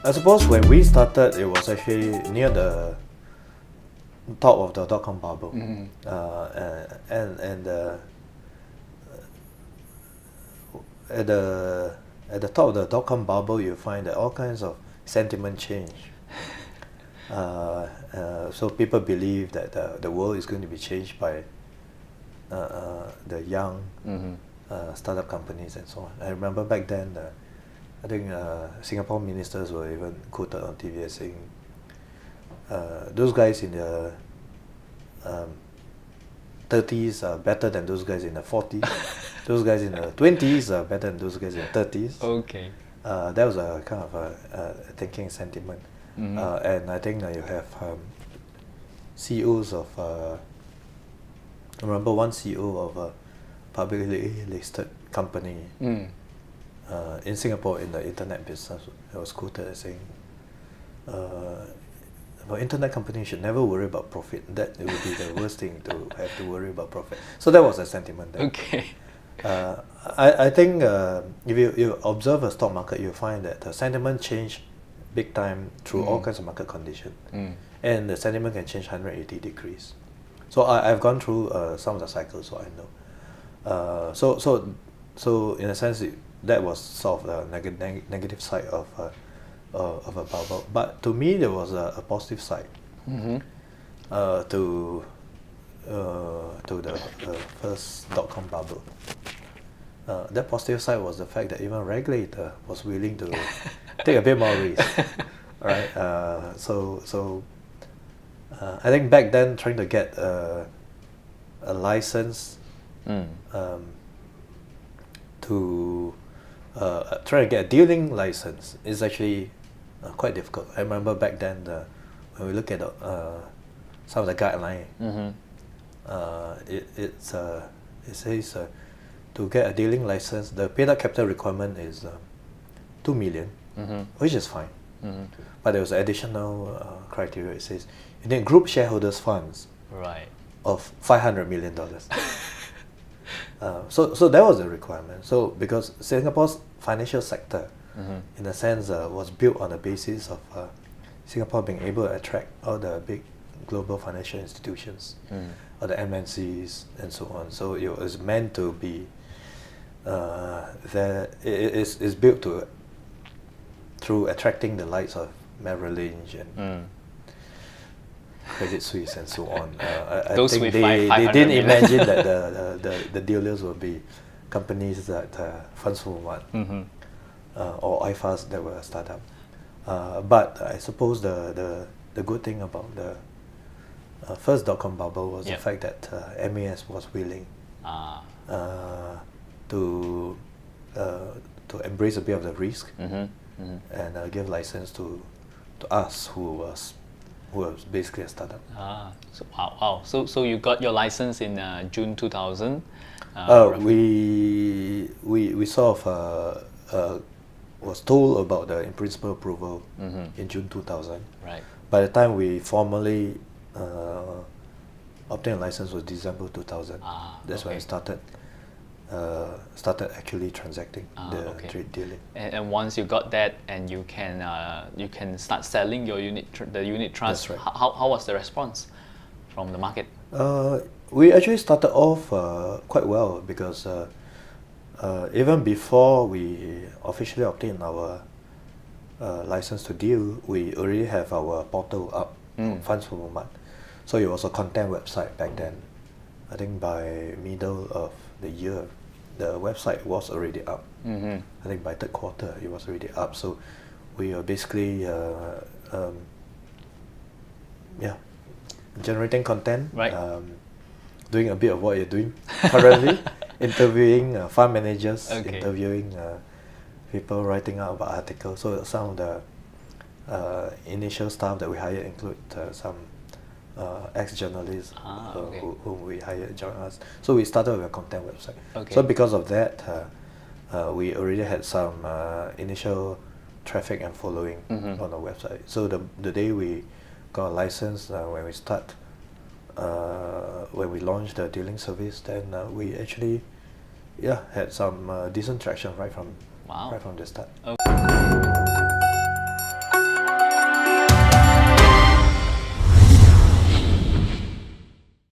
I suppose when we started, it was actually near the top of the dot-com bubble. And at the top of the dot-com bubble, you find that all kinds of sentiment change. So people believe that the world is going to be changed by the young startup companies and so on. I remember back then, I think Singapore ministers were even quoted on TV as saying, those guys in the 30s are better than those guys in the 40s. Those guys in the 20s are better than those guys in the 30s. Okay. That was a kind of a thinking sentiment. And I think you have CEOs of, I remember one CEO of a publicly listed company in Singapore in the internet business. I was quoted as saying, well, internet companies should never worry about profit. That it would be the worst thing to have to worry about profit. So that was a sentiment there. Okay. I think if you observe a stock market, you'll find that the sentiment change big time through all kinds of market conditions. And the sentiment can change 180 degrees. So I've gone through some of the cycles, so I know. So in a sense, that was sort of the negative side of a bubble. But to me, there was a positive side to the first dot-com bubble. That positive side was the fact that even regulator was willing to take a bit more risk, right? So I think back then trying to get a license to try to get a dealing license is actually quite difficult. I remember back then when we look at some of the guidelines, it says to get a dealing license, the paid-up capital requirement is 2 million, which is fine. But there was additional criteria. It says you need group shareholders funds of $500 million. So that was a requirement. So because Singapore's financial sector, in a sense, was built on the basis of Singapore being able to attract all the big global financial institutions, or the MNCs and so on. So it was meant to be it's built through attracting the likes of Merrill Lynch and Credit Suisse and so on. I think they didn't imagine that the dealers would be companies that FundSupermart or iFast that were a startup. But I suppose the good thing about the first dot-com bubble was the fact that MAS was willing to embrace a bit of the risk and give license to us who was basically a startup. So wow. So you got your license in June 2000. We sort of was told about the in-principle approval in June 2000. Right. By the time we formally obtained a license was December 2000. That's when we started actually transacting the trade dealing. And once you got that, and you can start selling your unit trust. That's right. How was the response from the market? We actually started off quite well because even before we officially obtained our license to deal, we already have our portal up on FundSupermart. So it was a content website back then. I think by middle of the year, the website was already up. I think by third quarter, it was already up. So we are basically generating content, doing a bit of what you're doing currently, interviewing fund managers, interviewing people writing out about articles. So some of the initial staff that we hired include some ex-journalists whom we hired to join us. So we started with a content website. So because of that, we already had some initial traffic and following on the website. So the day we got a license, when we launched the dealing service, then we actually had some decent traction right from the start.